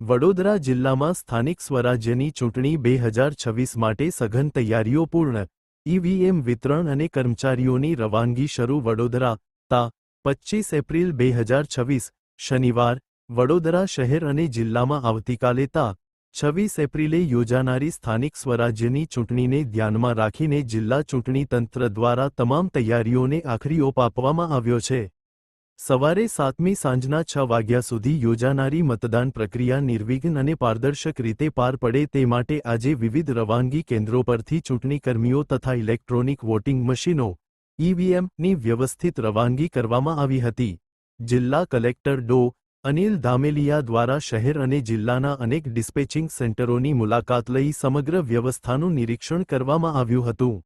વડોદરા જિલ્લામાં સ્થાનિક સ્વરાજ્યની ચૂંટણી 2026 માટે સઘન તૈયારીઓ પૂર્ણ. ઈવીએમ વિતરણ અને કર્મચારીઓની રવાનગી શરૂ. વડોદરા તા 25 એપ્રિલ 2026 શનિવાર વડોદરા શહેર અને જિલ્લામાં આવતીકાલે તા 26 એપ્રિલે યોજાનારી સ્થાનિક સ્વરાજ્યની ચૂંટણીને ધ્યાનમાં રાખીને જિલ્લા ચૂંટણી તંત્ર દ્વારા તમામ તૈયારીઓને આખરી ઓપ આપવામાં આવ્યો છે. સવારે 7મી સાંજના 6 વાગ્યા સુધી યોજાનારી મતદાન પ્રક્રિયા નિર્વિઘ્ન અને પારદર્શક રીતે પાર પડે તે માટે આજે વિવિધ રવાનગી કેન્દ્રો પરથી ચૂંટણીકર્મીઓ તથા ઇલેક્ટ્રોનિક વોટિંગ મશીનો (ઈવીએમ)ની વ્યવસ્થિત રવાનગી કરવામાં આવી હતી. જિલ્લા કલેક્ટર ડો. અનિલ ધામેલિયા દ્વારા શહેર અને જિલ્લાના અનેક ડિસ્પેચિંગ સેન્ટરોની મુલાકાત લઈ સમગ્ર વ્યવસ્થાનું નિરીક્ષણ કરવામાં આવ્યું હતું.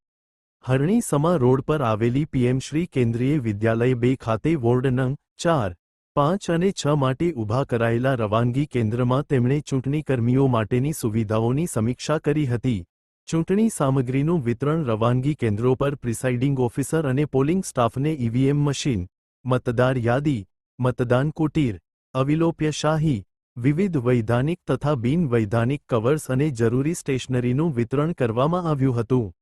હરણી સમા રોડ પર આવેલી પીએમ શ્રી કેન્દ્રીય વિદ્યાલય 2 ખાતે વોર્ડ નં. 4, 5 અને 6 માટે ઊભા કરાયેલા રવાનગી કેન્દ્રમાં તેમણે ચૂંટણીકર્મીઓ માટેની સુવિધાઓની સમીક્ષા કરી હતી. ચૂંટણી સામગ્રીનું વિતરણ રવાનગી કેન્દ્રો પર પ્રિસાઇડિંગ ઓફિસર અને પોલિંગ સ્ટાફને ઈવીએમ મશીન, મતદાર યાદી, મતદાન કુટીર, અવિલોપ્ય શાહી, વિવિધ વૈધાનિક તથા બિન-વૈધાનિક કવર્સ અને જરૂરી સ્ટેશનરીનું વિતરણ કરવામાં આવ્યું હતું.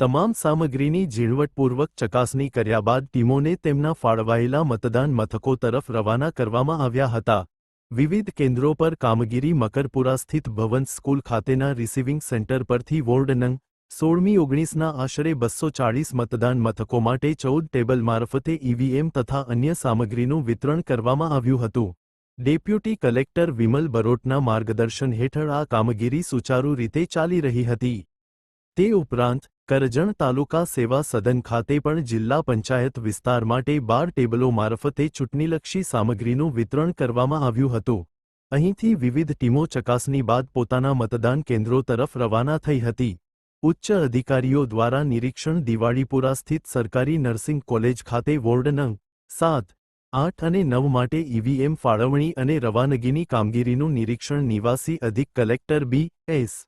તમામ સામગ્રીની ઝીણવટપૂર્વક ચકાસણી કર્યા બાદ ટીમોને તેમના ફાળવાયેલા મતદાન મથકો તરફ રવાના કરવામાં આવ્યા હતા. વિવિધ કેન્દ્રો પર કામગીરી. મકરપુરા સ્થિત ભવંસ સ્કૂલ ખાતેના રિસીવિંગ સેન્ટર પરથી વોર્ડ નં. 16-19ના આશરે 240 મતદાન મથકો માટે 14 ટેબલ મારફતે ઈવીએમ તથા અન્ય સામગ્રીનું વિતરણ કરવામાં આવ્યું હતું. ડેપ્યુટી કલેક્ટર વિમલ બરોટના માર્ગદર્શન હેઠળ આ કામગીરી સુચારુ રીતે ચાલી રહી હતી. તે ઉપરાંત કરજણ તાલુકા સેવા સદન ખાતે પણ જિલ્લા પંચાયત વિસ્તાર માટે 12 ટેબલો મારફતે ચૂંટણીલક્ષી સામગ્રીનું વિતરણ કરવામાં આવ્યું હતું. અહીંથી વિવિધ ટીમો ચકાસણી બાદ પોતાના મતદાન કેન્દ્રો તરફ રવાના થઈ હતી. ઉચ્ચ અધિકારીઓ દ્વારા નિરીક્ષણ. દિવાળીપુરા સ્થિત સરકારી નર્સિંગ કોલેજ ખાતે વોર્ડ નં. 7, 8 અને 9 માટે ઈવીએમ ફાળવણી અને રવાનગીની કામગીરીનું નિરીક્ષણ નિવાસી અધિક કલેક્ટર બી.એસ.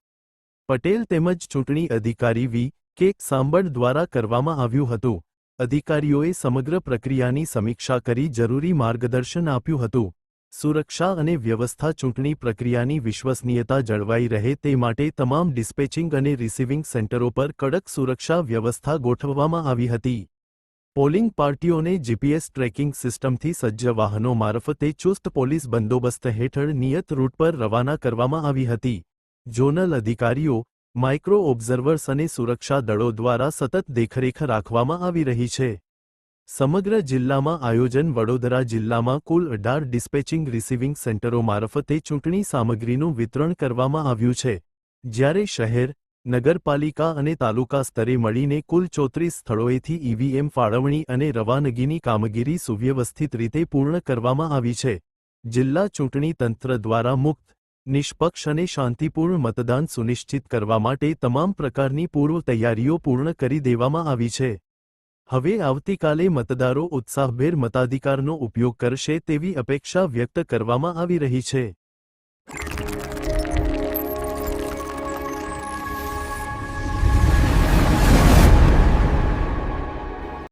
પટેલ તેમજ ચૂંટણી અધિકારી વી.કે. સાંબળ દ્વારા કરવામાં આવ્યું હતું. અધિકારીઓએ સમગ્ર પ્રક્રિયાની સમીક્ષા કરી જરૂરી માર્ગદર્શન આપ્યું હતું. સુરક્ષા અને વ્યવસ્થા. ચૂંટણી પ્રક્રિયાની વિશ્વસનીયતા જળવાઈ રહે તે માટે તમામ ડિસ્પેચિંગ અને રિસીવિંગ સેન્ટરો પર કડક સુરક્ષા વ્યવસ્થા ગોઠવવામાં આવી હતી. પોલિંગ પાર્ટીઓને જીપીએસ ટ્રેકિંગ સિસ્ટમથી સજ્જ વાહનો મારફતે ચુસ્ત પોલીસ બંદોબસ્ત હેઠળ નિયત રૂટ પર રવાના કરવામાં આવી હતી. ઝોનલ અધિકારીઓ, માઇક્રો ઓબ્ઝર્વર્સ અને સુરક્ષા દળો દ્વારા સતત દેખરેખ રાખવામાં આવી રહી છે. સમગ્ર જિલ્લામાં આયોજન. વડોદરા જિલ્લામાં કુલ 18 ડિસ્પેચિંગ રિસીવિંગ સેન્ટરો મારફતે ચૂંટણી સામગ્રીનું વિતરણ કરવામાં આવ્યું છે, જ્યારે શહેર, નગરપાલિકા અને તાલુકા સ્તરે મળીને કુલ 34 સ્થળોએથી ઈવીએમ ફાળવણી અને રવાનગીની કામગીરી સુવ્યવસ્થિત રીતે પૂર્ણ કરવામાં આવી છે. જિલ્લા ચૂંટણી તંત્ર દ્વારા મુક્ત, નિષ્પક્ષ અને શાંતિપૂર્ણ મતદાન સુનિશ્ચિત કરવા માટે તમામ પ્રકારની પૂર્વ તૈયારીઓ પૂર્ણ કરી દેવામાં આવી છે. હવે આવતીકાલે મતદારો ઉત્સાહભેર મતાધિકારનો ઉપયોગ કરશે તેવી અપેક્ષા વ્યક્ત કરવામાં આવી રહી છે.